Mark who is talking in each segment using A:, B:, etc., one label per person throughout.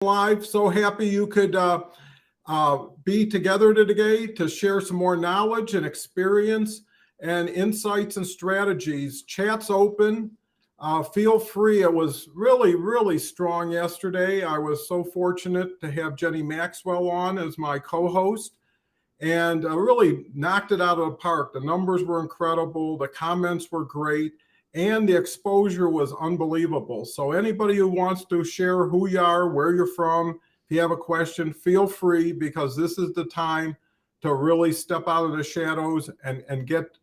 A: Live. So happy you could be together today to share some more knowledge and experience and insights and strategies. Chat's open. Feel free. It was really, really strong yesterday. I was so fortunate to have Jenny Maxwell on as my co-host and really knocked it out of the park. The numbers were incredible. The comments were great. And the exposure was unbelievable. So anybody who wants to share who you are, where you're from, if you have a question, feel free, because this is the time to really step out of the shadows and get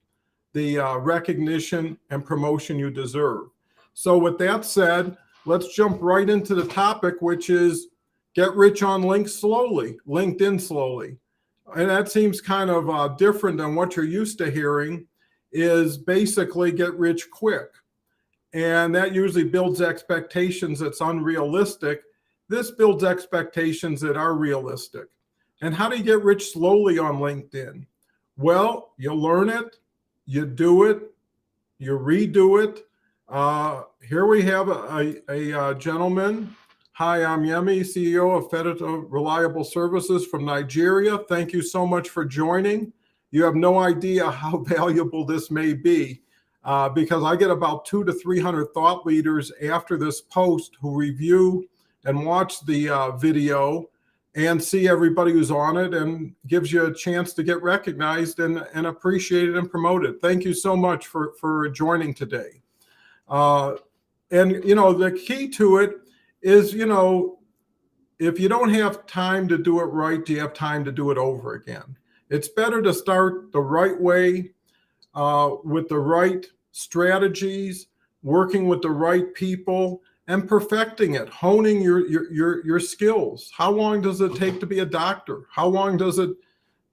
A: the recognition and promotion you deserve. So with that said, let's jump right into the topic, which is get rich on LinkedIn slowly. And that seems kind of different than what you're used to hearing. Is basically get rich quick. And that usually builds expectations that's unrealistic. This builds expectations that are realistic. And how do you get rich slowly on LinkedIn? Well, you learn it, you do it, you redo it. Here we have a gentleman. Hi, I'm Yemi, CEO of Fedita Reliable Services from Nigeria. Thank you so much for joining. You have no idea how valuable this may be because I get about 200 to 300 thought leaders after this post who review and watch the video and see everybody who's on it, and gives you a chance to get recognized and appreciated and promoted. Thank you so much for joining today. And, the key to it is, if you don't have time to do it right, do you have time to do it over again? It's better to start the right way with the right strategies, working with the right people, and perfecting it, honing your skills. How long does it take to be a doctor? How long does it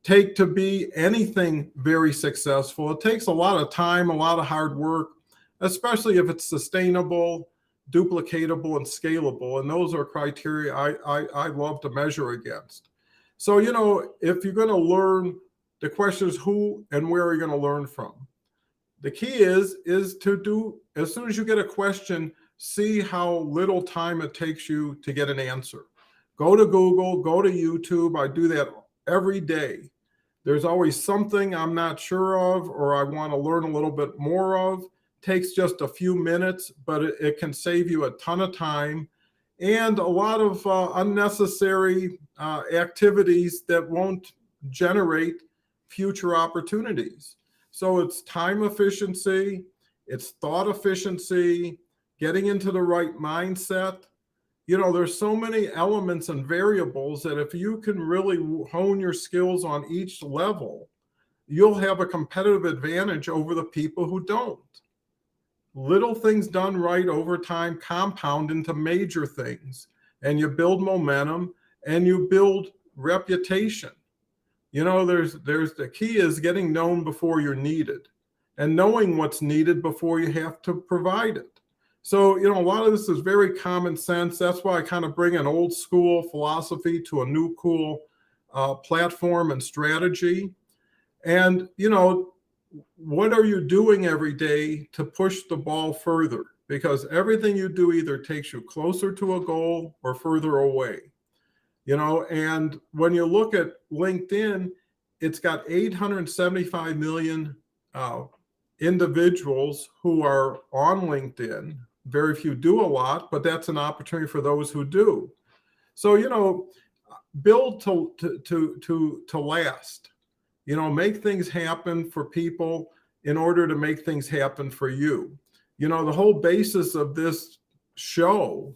A: take to be anything very successful? It takes a lot of time, a lot of hard work, especially if it's sustainable, duplicatable, and scalable. And those are criteria I love to measure against. So, if you're going to learn, the question is who and where are you going to learn from? The key is to do, as soon as you get a question, see how little time it takes you to get an answer. Go to Google, go to YouTube. I do that every day. There's always something I'm not sure of or I want to learn a little bit more of. It takes just a few minutes, but it can save you a ton of time and a lot of unnecessary activities that won't generate future opportunities. So it's time efficiency, it's thought efficiency, getting into the right mindset. There's so many elements and variables that if you can really hone your skills on each level, you'll have a competitive advantage over the people who don't. Little things done right over time compound into major things, and you build momentum and you build reputation. There's the key is getting known before you're needed and knowing what's needed before you have to provide it. So, a lot of this is very common sense. That's why I kind of bring an old school philosophy to a new cool platform and strategy. And, what are you doing every day to push the ball further? Because everything you do either takes you closer to a goal or further away. And when you look at LinkedIn, it's got 875 million individuals who are on LinkedIn. Very few do a lot, but that's an opportunity for those who do. So, build to last. Make things happen for people in order to make things happen for you. The whole basis of this show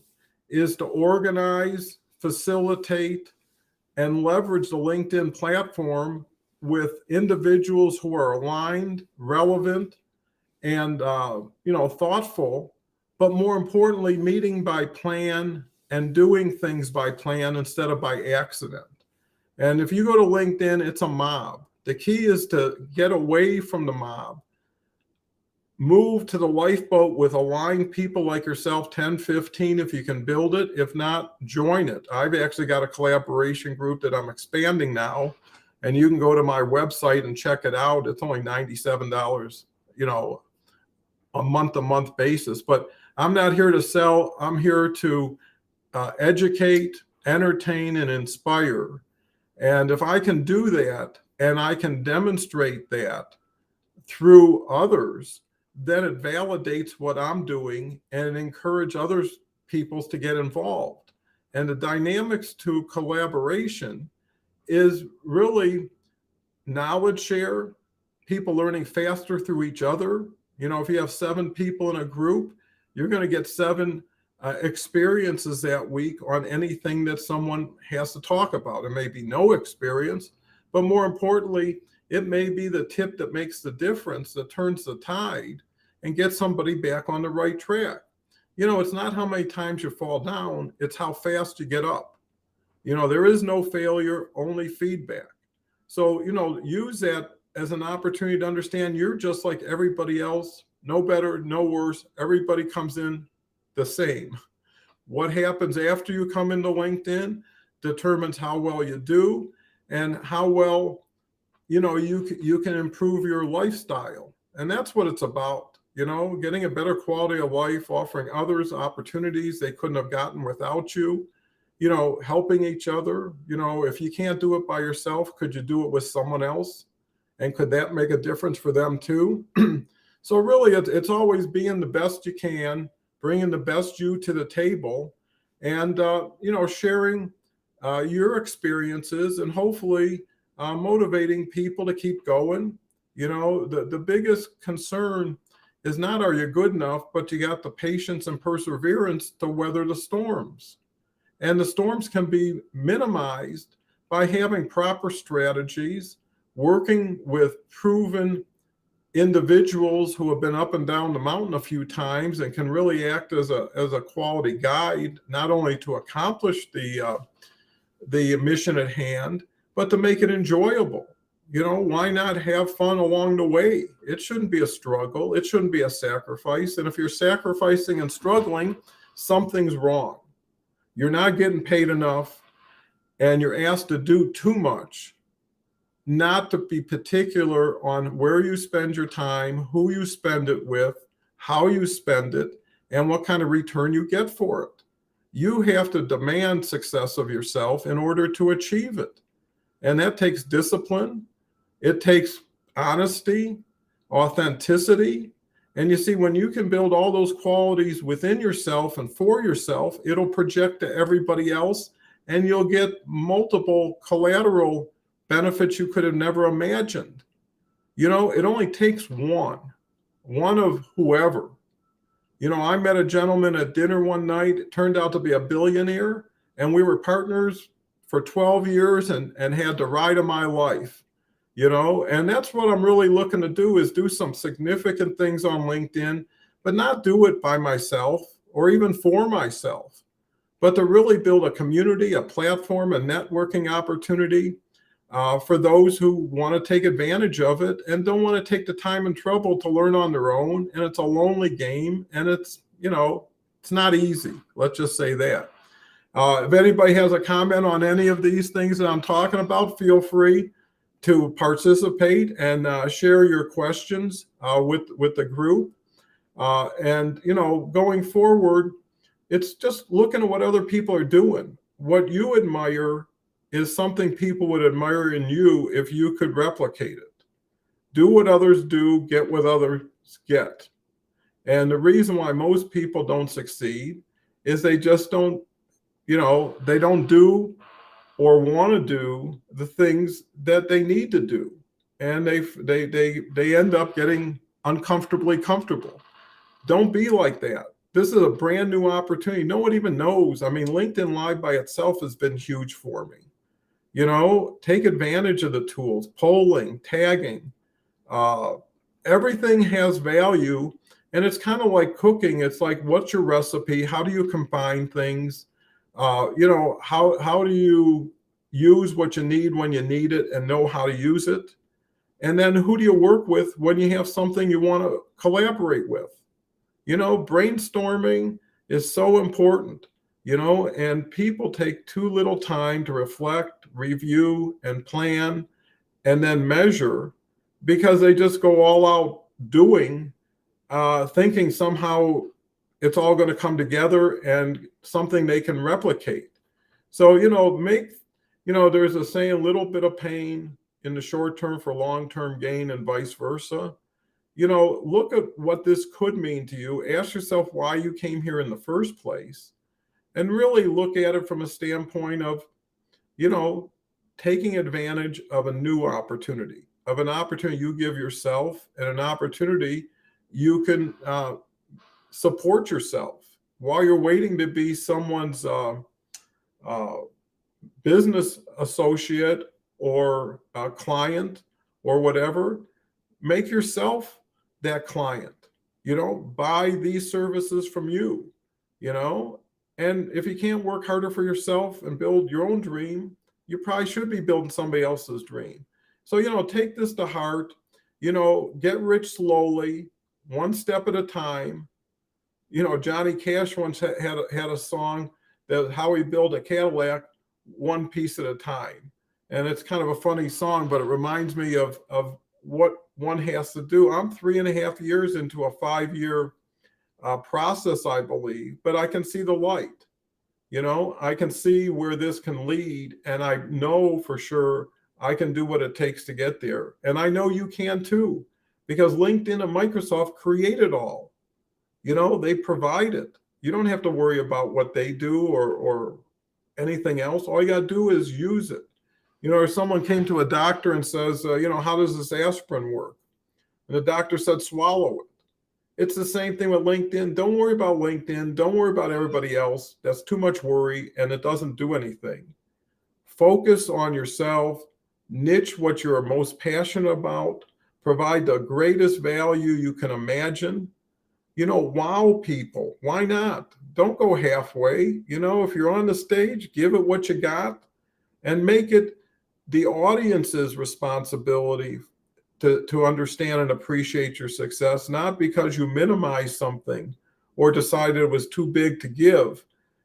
A: is to organize, facilitate, and leverage the LinkedIn platform with individuals who are aligned, relevant, and thoughtful, but more importantly, meeting by plan and doing things by plan instead of by accident. And if you go to LinkedIn, it's a mob. The key is to get away from the mob, move to the lifeboat with aligned people like yourself, 10, 15, if you can build it. If not, join it. I've actually got a collaboration group that I'm expanding now, and you can go to my website and check it out. It's only $97, a month-to-month basis. But I'm not here to sell. I'm here to educate entertain, and inspire. And if I can do that and I can demonstrate that through others, then it validates what I'm doing and encourage other people to get involved. And the dynamics to collaboration is really knowledge share, people learning faster through each other. You know, if you have 7 people in a group, you're going to get 7 experiences that week on anything that someone has to talk about. It may be no experience, but more importantly, it may be the tip that makes the difference, that turns the tide and gets somebody back on the right track. You know, it's not how many times you fall down, it's how fast you get up. You know, there is no failure, only feedback. So, you know, use that as an opportunity to understand you're just like everybody else, no better, no worse. Everybody comes in the same. What happens after you come into LinkedIn determines how well you do and how well, you know, you can improve your lifestyle. And that's what it's about, you know, getting a better quality of life, offering others opportunities they couldn't have gotten without you, you know, helping each other. You know, if you can't do it by yourself, could you do it with someone else? And could that make a difference for them too? So really, it's always being the best you can, bringing the best you to the table, and you know, sharing your experiences, and hopefully motivating people to keep going. You know, the biggest concern is not are you good enough, but you got the patience and perseverance to weather the storms. And the storms can be minimized by having proper strategies, working with proven individuals who have been up and down the mountain a few times and can really act as a quality guide, not only to accomplish the mission at hand, but to make it enjoyable. You know, why not have fun along the way? It shouldn't be a struggle. It shouldn't be a sacrifice. And if you're sacrificing and struggling, something's wrong. You're not getting paid enough, and you're asked to do too much. Not to be particular on where you spend your time, who you spend it with, how you spend it, and what kind of return you get for it. You have to demand success of yourself in order to achieve it. And that takes discipline. It takes honesty, authenticity. And you see, when you can build all those qualities within yourself and for yourself, it'll project to everybody else, and you'll get multiple collateral benefits you could have never imagined. You know, it only takes one of whoever. You know, I met a gentleman at dinner one night. It turned out to be a billionaire, and we were partners for 12 years and had the ride of my life. You know, and that's what I'm really looking to do, is do some significant things on LinkedIn, but not do it by myself or even for myself, but to really build a community, a platform, a networking opportunity for those who want to take advantage of it and don't want to take the time and trouble to learn on their own. And it's a lonely game, and it's, you know, it's not easy. Let's just say that. If anybody has a comment on any of these things that I'm talking about, feel free to participate and share your questions with the group. And, you know, going forward, it's just looking at what other people are doing. What you admire is something people would admire in you if you could replicate it. Do what others do, get what others get. And the reason why most people don't succeed is they just don't, you know, they don't do or want to do the things that they need to do. And they end up getting uncomfortably comfortable. Don't be like that. This is a brand new opportunity. No one even knows. I mean, LinkedIn Live by itself has been huge for me. You know, take advantage of the tools, polling, tagging. Everything has value. And it's kind of like cooking. It's like, what's your recipe? How do you combine things? You know, how do you use what you need when you need it and know how to use it? And then who do you work with when you have something you want to collaborate with? You know, brainstorming is so important, you know, and people take too little time to reflect, review, and plan, and then measure, because they just go all out doing, thinking somehow it's all going to come together and something they can replicate. So, there's a saying, little bit of pain in the short term for long-term gain and vice versa. Look at what this could mean to you. Ask yourself why you came here in the first place, and really look at it from a standpoint of, you know, taking advantage of a new opportunity, of an opportunity you give yourself, and an opportunity you can support yourself while you're waiting to be someone's uh, business associate or client or whatever. Make yourself that client. Buy these services from you. you know and if you can't work harder for yourself and build your own dream, you probably should be building somebody else's dream. So take this to heart. Get rich slowly, one step at a time. Johnny Cash once had a song that how he built a Cadillac one piece at a time. And it's kind of a funny song, but it reminds me of what one has to do. I'm 3.5 years into a 5-year process, I believe, but I can see the light. I can see where this can lead, and I know for sure I can do what it takes to get there. And I know you can too, because LinkedIn and Microsoft create it all. They provide it. You don't have to worry about what they do or anything else. All you got to do is use it. If someone came to a doctor and says, how does this aspirin work? And the doctor said, swallow it. It's the same thing with LinkedIn. Don't worry about LinkedIn. Don't worry about everybody else. That's too much worry, and it doesn't do anything. Focus on yourself. Niche what you're most passionate about. Provide the greatest value you can imagine. Wow people. Why not? Don't go halfway. If you're on the stage, give it what you got, and make it the audience's responsibility to understand and appreciate your success, not because you minimize something or decided it was too big to give.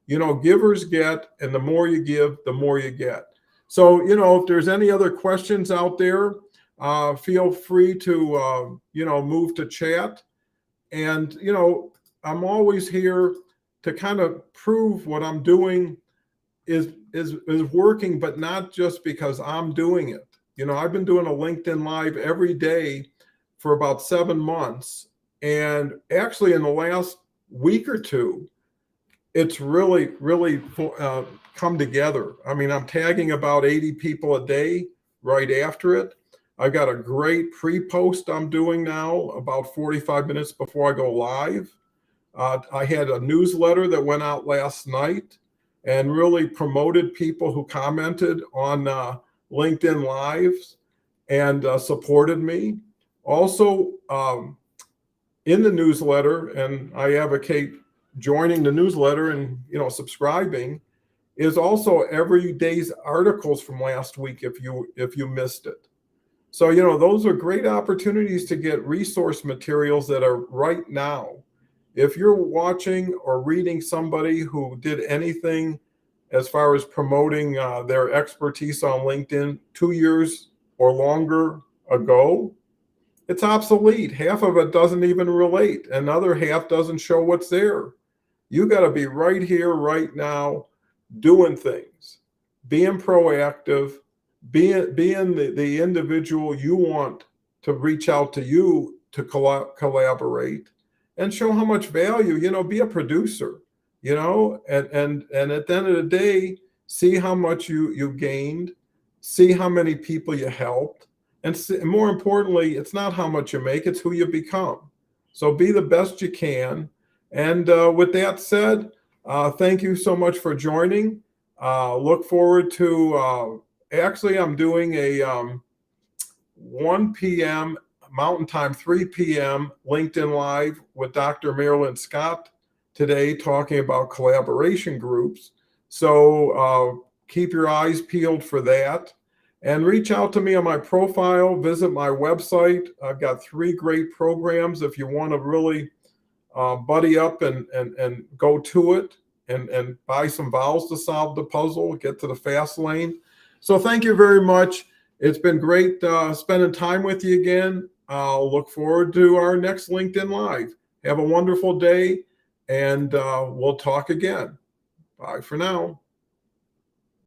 A: Givers get, and the more you give, the more you get. So, if there's any other questions out there, feel free to, move to chat. And, I'm always here to kind of prove what I'm doing is working, but not just because I'm doing it. I've been doing a LinkedIn Live every day for about 7 months. And actually in the last week or two, it's really come together. I mean, I'm tagging about 80 people a day right after it. I've got a great pre-post I'm doing now about 45 minutes before I go live. I had a newsletter that went out last night and really promoted people who commented on LinkedIn Lives and supported me. Also, in the newsletter, and I advocate joining the newsletter and subscribing, is also every day's articles from last week if you missed it. So those are great opportunities to get resource materials that are right now. If you're watching or reading somebody who did anything as far as promoting their expertise on LinkedIn 2 years or longer ago, it's obsolete. Half of it doesn't even relate. Another half doesn't show what's there. You got to be right here, right now, doing things, being proactive, being the individual you want to reach out to you to collaborate and show how much value, be a producer. And at the end of the day, see how much you gained, see how many people you helped, and more importantly, it's not how much you make, it's who you become. So be the best you can. And with that said, thank you so much for joining. Look forward to, actually, I'm doing a 1 p.m. Mountain Time, 3 p.m. LinkedIn Live with Dr. Marilyn Scott today, talking about collaboration groups. So keep your eyes peeled for that, and reach out to me on my profile. Visit my website. I've got 3 great programs if you want to really buddy up and go to it and buy some vowels to solve the puzzle, get to the fast lane. So thank you very much. It's been great spending time with you again. I'll look forward to our next LinkedIn Live. Have a wonderful day, and we'll talk again. Bye for now.